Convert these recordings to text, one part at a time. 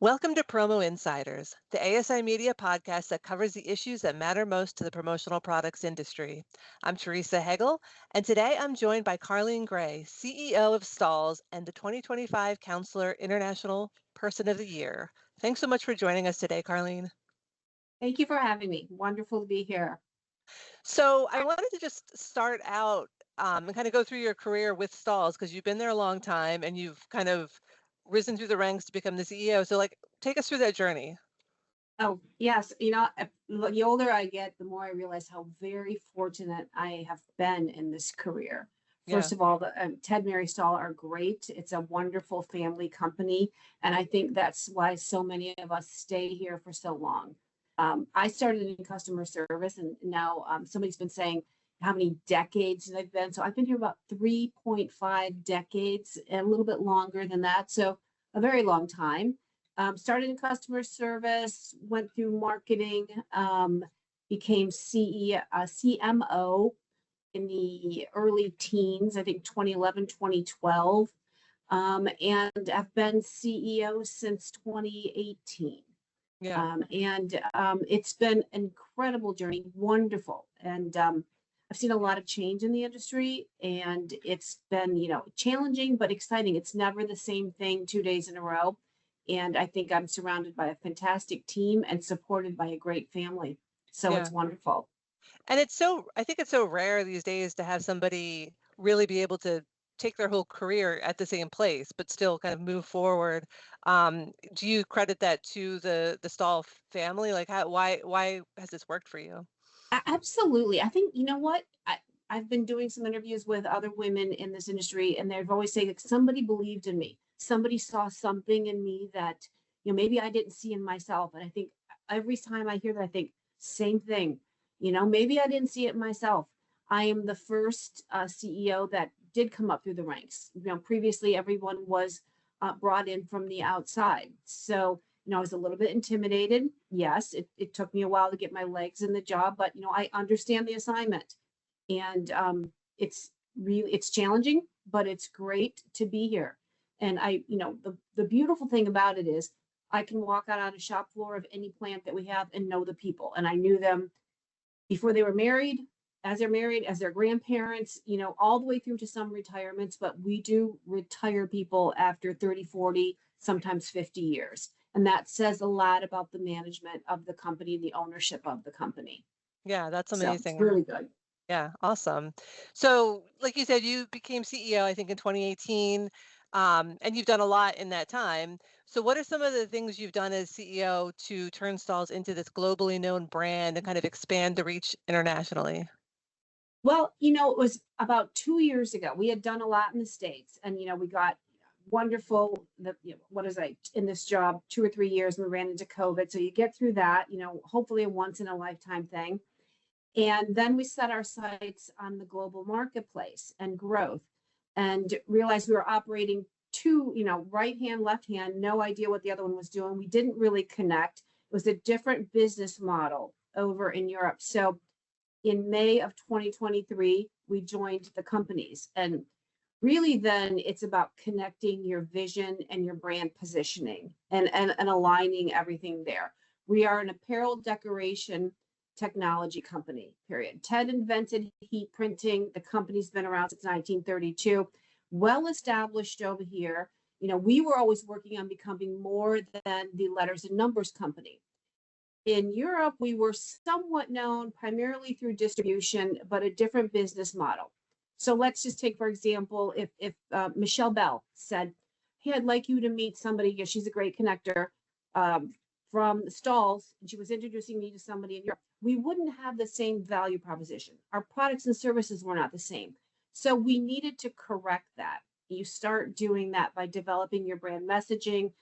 Welcome to Promo Insiders, the ASI Media podcast that covers the issues that matter most to the promotional products industry. I'm Teresa Hegel, and today I'm joined by Carleen Gray, CEO of Stahls and the 2025 Counselor International Person of the Year. Thanks so much for joining us today, Carleen. Thank you for having me. Wonderful to be here. So I wanted to just start out and kind of go through your career with Stahls because you've been there a long time and you've kind of risen through the ranks to become the CEO. So take us through that journey. Oh, yes. The older I get, the more I realize how very fortunate I have been in this career. Yeah. First of all, Ted Mary Stahl are great. It's a wonderful family company. And I think that's why so many of us stay here for so long. I started in customer service, and now somebody's been saying how many decades I've been. So I've been here about 3.5 decades, and a little bit longer than that. So a very long time. Started in customer service, went through marketing, became CMO in the early teens, I think 2011, 2012, and have been CEO since 2018. Yeah. It's been an incredible journey, wonderful. And I've seen a lot of change in the industry, and it's been, challenging, but exciting. It's never the same thing 2 days in a row. And I think I'm surrounded by a fantastic team and supported by a great family. So Yeah. it's wonderful. And I think it's so rare these days to have somebody really be able to take their whole career at the same place, but still kind of move forward. Do you credit that to the Stahl family? Like, why has this worked for you? Absolutely. I think, you know what? I've been doing some interviews with other women in this industry, and they've always said, like, somebody believed in me. Somebody saw something in me that, maybe I didn't see in myself. And I think every time I hear that, I think, same thing. Maybe I didn't see it myself. I am the first CEO that did come up through the ranks. Previously everyone was brought in from the outside. So, I was a little bit intimidated. Yes, it took me a while to get my legs in the job, but I understand the assignment, and it's challenging, but it's great to be here. And the beautiful thing about it is I can walk out on a shop floor of any plant that we have and know the people, and I knew them before they were married, as they're married, as their grandparents, all the way through to some retirements. But we do retire people after 30, 40, sometimes 50 years. And that says a lot about the management of the company, the ownership of the company. Yeah, that's So it's amazing. really good. Yeah, awesome. So, like you said, you became CEO, I think, in 2018, and you've done a lot in that time. So, what are some of the things you've done as CEO to turn Stahls into this globally known brand and kind of expand the reach internationally? Well, it was about 2 years ago. We had done a lot in the States, and we got wonderful. What is I in this job 2 or 3 years, and we ran into COVID. So you get through that, hopefully a once in a lifetime thing. And then we set our sights on the global marketplace and growth, and realized we were operating two, right hand, left hand, no idea what the other one was doing. We didn't really connect. It was a different business model over in Europe. So in May of 2023, we joined the companies. And really then it's about connecting your vision and your brand positioning and aligning everything there. We are an apparel decoration technology company, period. Ted invented heat printing. The company's been around since 1932, well established over here. We were always working on becoming more than the letters and numbers company. In Europe, we were somewhat known primarily through distribution, but a different business model. So let's just take, for example, if Michelle Bell said, hey, I'd like you to meet somebody, she's a great connector from Stahls, and she was introducing me to somebody in Europe, we wouldn't have the same value proposition. Our products and services were not the same. So we needed to correct that. You start doing that by developing your brand messaging,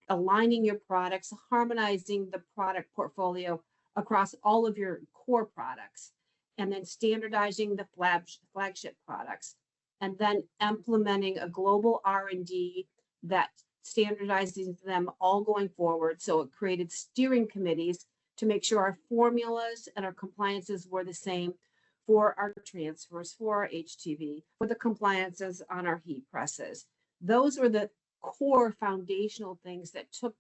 aligning your products, harmonizing the product portfolio across all of your core products, and then standardizing the flagship products, and then implementing a global R&D that standardizes them all going forward. So it created steering committees to make sure our formulas and our compliances were the same for our transfers, for our HTV, for the compliances on our heat presses. Those were the core foundational things that took,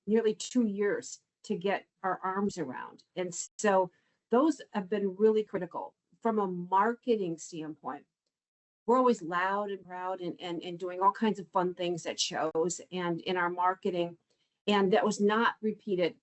nearly 2 years to get our arms around. And so those have been really critical from a marketing standpoint. We're always loud and proud and doing all kinds of fun things at shows and in our marketing. And that was not repeated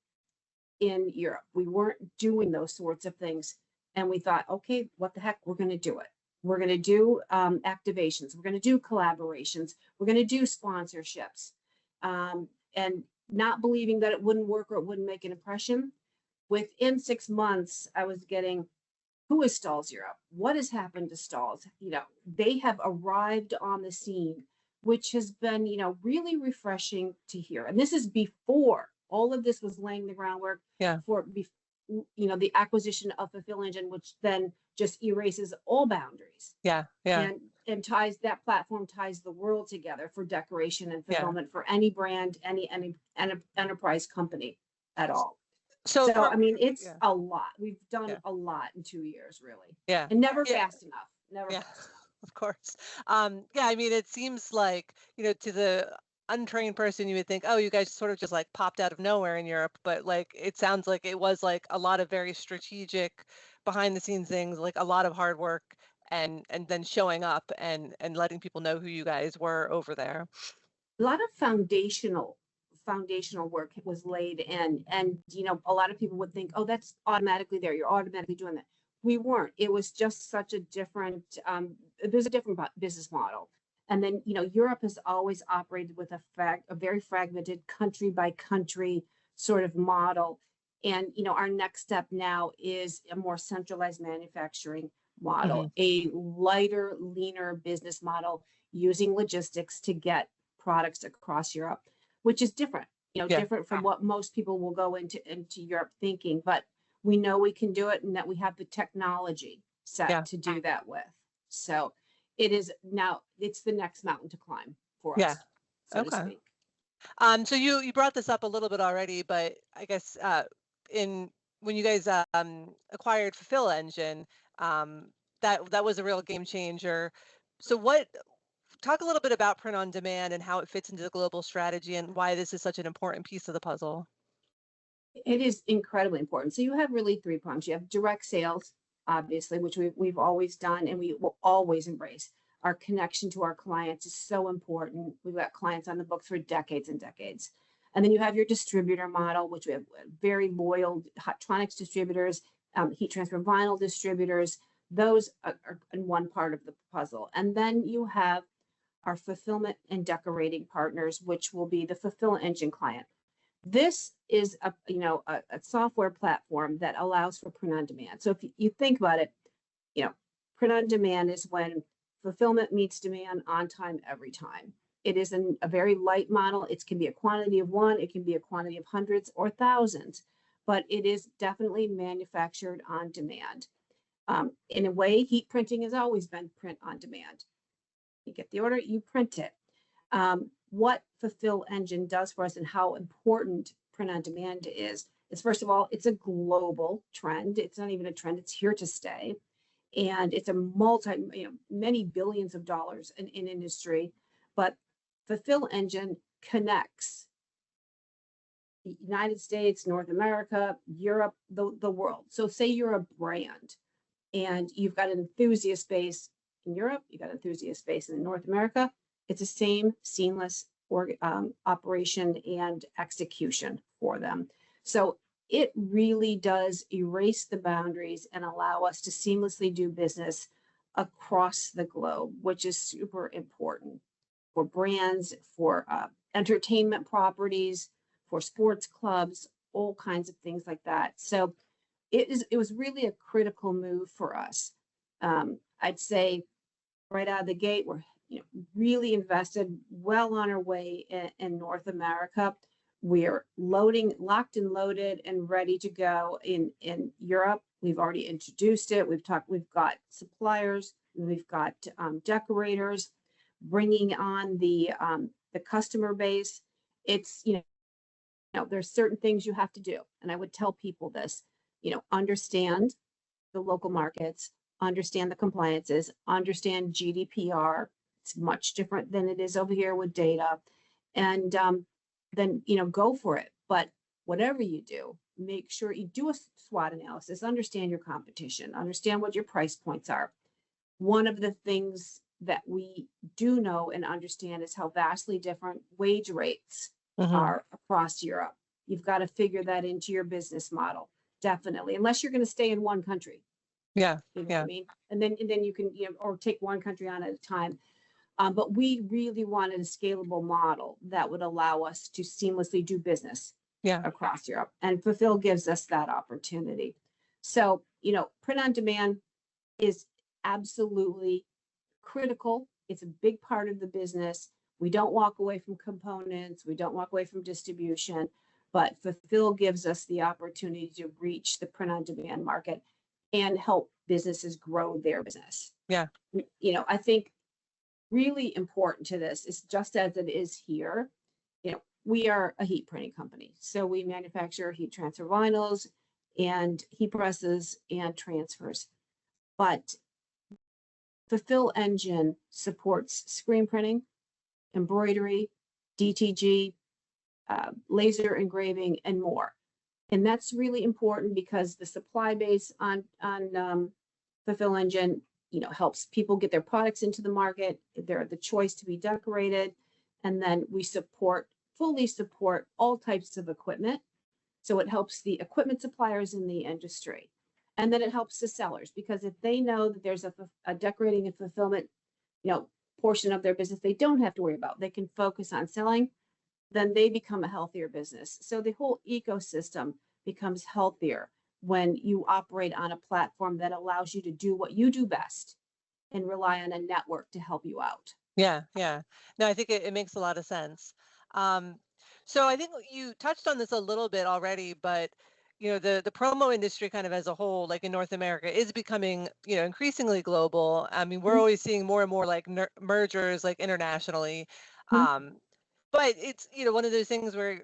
in Europe. We weren't doing those sorts of things. And we thought, okay, what the heck, we're going to do it. We're going to do activations. We're going to do collaborations. We're going to do sponsorships. And not believing that it wouldn't work or it wouldn't make an impression. Within 6 months, I was getting, who is Stahls Europe? What has happened to Stahls? You know, they have arrived on the scene, which has been, you know, really refreshing to hear. And this is before all of this was laying the groundwork for, you know, the acquisition of Fulfill Engine, which then just erases all boundaries. And ties, that platform ties the world together for decoration and fulfillment for any brand, any enterprise company at all. So I mean, it's a lot. We've done a lot in 2 years, really. And never fast enough. Never fast enough. Of course. Yeah, I mean, it seems like, you know, to the untrained person, you would think, oh, you guys sort of just like popped out of nowhere in Europe. But like, it sounds like it was like a lot of very strategic behind the scenes things, like a lot of hard work and then showing up and letting people know who you guys were over there. A lot of foundational work was laid in, and you know, a lot of people would think, oh, that's automatically there, you're automatically doing that. We weren't. It was just such a different there's a different business model. And then, you know, Europe has always operated with a very fragmented country by country sort of model. And you know, our next step now is a more centralized manufacturing model, a lighter, leaner business model using logistics to get products across Europe, which is different, you know, different from what most people will go into Europe thinking, but we know we can do it and that we have the technology set to do that with. So it is now, it's the next mountain to climb for us, so to speak. So you brought this up a little bit already, but I guess when you guys acquired Fulfill Engine, that was a real game changer. So talk a little bit about print on demand and how it fits into the global strategy and why this is such an important piece of the puzzle. It is incredibly important. So you have really 3 prongs. You have direct sales, obviously, which we've always done and we will always embrace. Our connection to our clients is so important. We've got clients on the books for decades and decades. And then you have your distributor model, which we have very loyal Hottronics distributors, heat transfer vinyl distributors. Those are in one part of the puzzle. And then you have our fulfillment and decorating partners, which will be the Fulfill Engine client. This is a software platform that allows for print on demand. So if you think about it, you know, print on demand is when fulfillment meets demand on time, every time. It is a very light model. It can be a quantity of one, it can be a quantity of hundreds or thousands, but it is definitely manufactured on demand. In a way, heat printing has always been print on demand. You get the order, you print it. What Fulfill Engine does for us and how important print on demand is first of all, it's a global trend. It's not even a trend, it's here to stay. And it's a many billions of dollars in industry, but Fulfill Engine connects the United States, North America, Europe, the world. So say you're a brand and you've got an enthusiast base in Europe, you've got an enthusiast base in North America. It's the same seamless operation and execution for them. So it really does erase the boundaries and allow us to seamlessly do business across the globe, which is super important for brands, for entertainment properties, for sports clubs, all kinds of things like that. So it was really a critical move for us. I'd say right out of the gate, we're really invested, well on our way in North America. We're locked and loaded and ready to go in Europe. We've already introduced it. We've got suppliers, we've got decorators, bringing on the customer base. It's, there's certain things you have to do. And I would tell people this, understand the local markets, understand the compliances, understand GDPR. It's much different than it is over here with data. And then, go for it. But whatever you do, make sure you do a SWOT analysis, understand your competition, understand what your price points are. One of the things that we do know and understand is how vastly different wage rates Hmm. are across Europe. You've got to figure that into your business model, definitely, unless you're going to stay in one country. Yeah. You know what I Yeah. mean? And then you can, or take one country on at a time. But we really wanted a scalable model that would allow us to seamlessly do business Yeah. across Europe, and Fulfill gives us that opportunity. So, print on demand is absolutely critical. It's a big part of the business. We don't walk away from components, we don't walk away from distribution, but Fulfill gives us the opportunity to reach the print on demand market and help businesses grow their business. Yeah. I think really important to this is, just as it is here, we are a heat printing company. So we manufacture heat transfer vinyls and heat presses and transfers. But Fulfill Engine supports screen printing, embroidery, DTG, laser engraving, and more. And that's really important because the supply base on Fulfill Engine, helps people get their products into the market. They're the choice to be decorated. And then we fully support all types of equipment. So it helps the equipment suppliers in the industry. And then it helps the sellers, because if they know that there's a decorating and fulfillment, portion of their business they don't have to worry about, they can focus on selling, then they become a healthier business. So the whole ecosystem becomes healthier when you operate on a platform that allows you to do what you do best and rely on a network to help you out. Yeah. Yeah. No, I think it makes a lot of sense. Um, so I think you touched on this a little bit already, but the promo industry kind of as a whole, like in North America, is becoming increasingly global. I mean, we're always seeing more and more like mergers like internationally. Mhm. Um, but it's one of those things where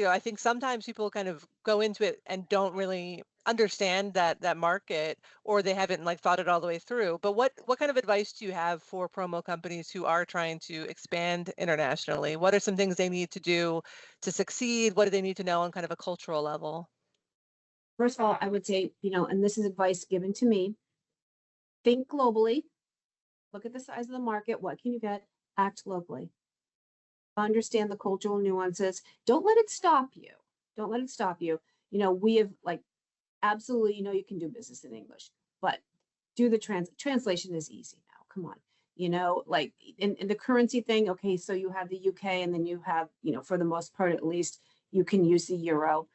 I think sometimes people kind of go into it and don't really understand that market, or they haven't like thought it all the way through. But what kind of advice do you have for promo companies who are trying to expand internationally? What are some things they need to do to succeed? What do they need to know on kind of a cultural level? First of all, I would say, and this is advice given to me, think globally, look at the size of the market, what can you get, act locally, understand the cultural nuances. Don't let it stop you. Don't let it stop you. We have, like, absolutely, you can do business in English, but do the translation is easy now. Come on. Like in the currency thing, okay, so you have the UK, and then you have, for the most part at least, you can use the euro.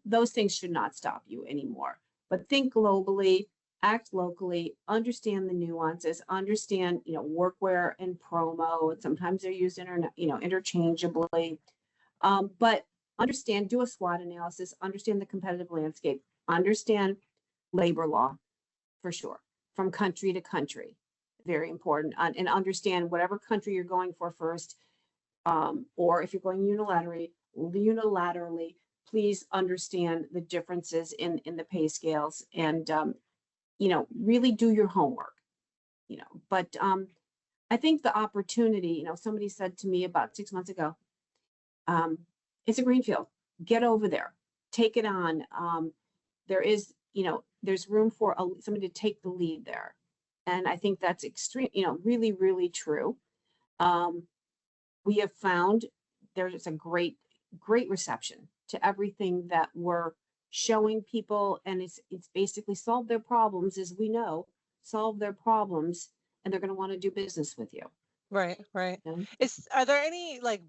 Those things should not stop you anymore. But think globally, act locally, understand the nuances, understand, workwear and promo. And sometimes they're used interchangeably. But understand, do a SWOT analysis, understand the competitive landscape, understand labor law, for sure, from country to country. Very important. And understand whatever country you're going for first, or if you're going unilaterally, please understand the differences in the pay scales, and really do your homework. But I think the opportunity, somebody said to me about 6 months ago, um, it's a greenfield. Get over there, take it on. There is, there's room for somebody to take the lead there. And I think that's extreme, really, really true. Um, we have found there's a great reception to everything that we're showing people, and it's basically solve their problems, as we know, solve their problems, and they're going to want to do business with you. Right, right. you know? Are there any like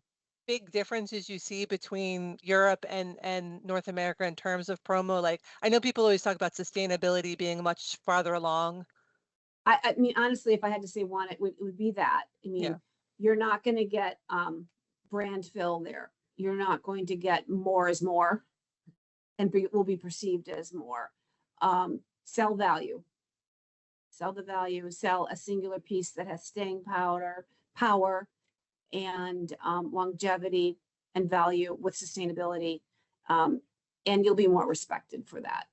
big differences you see between Europe and North America in terms of promo? Like I know people always talk about sustainability being much farther along. I mean, honestly, if I had to say one, it would be that. I Yeah. mean, you're not going to get brand fill there. You're not going to get more is more, and will be perceived as more. Sell value, sell the value, sell a singular piece that has staying power, and longevity and value with sustainability, um, and you'll be more respected for that.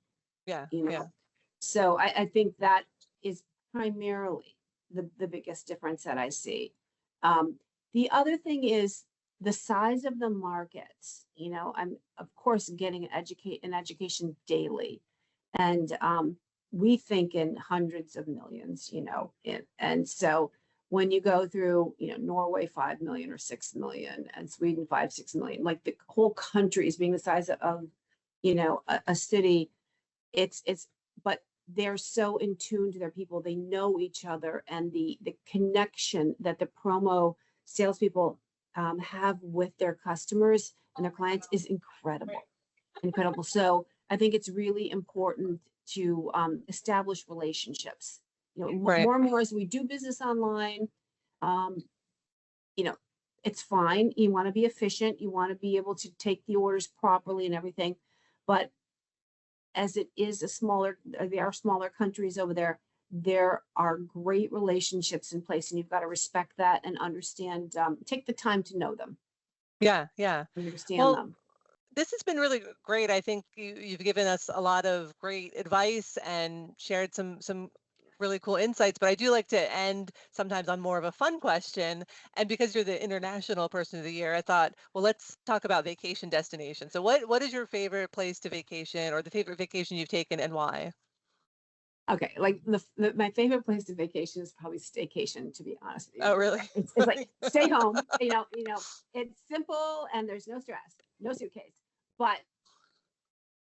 Yeah. You Yeah. know, so I think that is primarily the biggest difference that I see. Um, the other thing is, the size of the markets, I'm of course getting an education daily. And we think in hundreds of millions, and so when you go through, Norway 5 million or 6 million and Sweden 5, 6 million, like the whole country is being the size of, a city, it's but they're so in tune to their people. They know each other, and the connection that the promo salespeople have with their customers and their clients is incredible. So I think it's really important to establish relationships. Right. More and more as we do business online, um, it's fine. You want to be efficient. You want to be able to take the orders properly and everything. But as it is there are smaller countries over there, there are great relationships in place, and you've got to respect that and understand, take the time to know them, Yeah, yeah. understand Well, them. this has been really great. I think you've given us a lot of great advice and shared some really cool insights. But I do like to end sometimes on more of a fun question. And because you're the International Person of the Year, I thought, well, let's talk about vacation destinations. So what is your favorite place to vacation, or the favorite vacation you've taken, and why? Okay, like my favorite place to vacation is probably staycation, to be honest with you, Oh, really? Teresa. It's like stay home, it's simple and there's no stress, no suitcase. But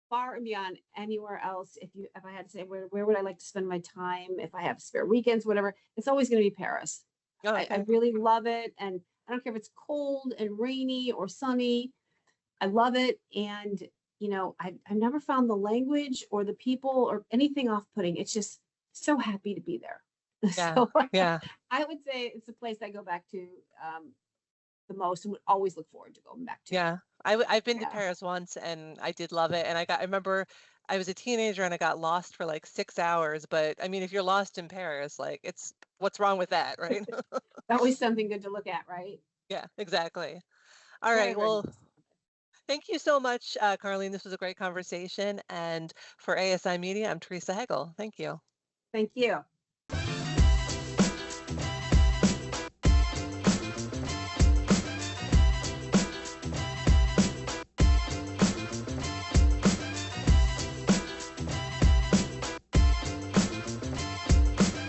far and beyond anywhere else, if I had to say where would I like to spend my time if I have spare weekends, whatever, it's always going to be Paris. Oh, I okay. really love it, and I don't care if it's cold and rainy or sunny. I love it. And, I've never found the language or the people or anything off-putting. It's just so happy to be there. Yeah, So yeah. I would say it's a place I go back to the most and would always look forward to going back to. Yeah, I've been to Yeah. Paris once and I did love it. And I remember I was a teenager and I got lost for like 6 hours. But I mean, if you're lost in Paris, like what's wrong with that, right? Always something good to look at, right? Yeah, exactly. All Very, right. very Well, nice. thank you so much, Carleen. This was a great conversation. And for ASI Media, I'm Teresa Hegel. Thank you. Thank you.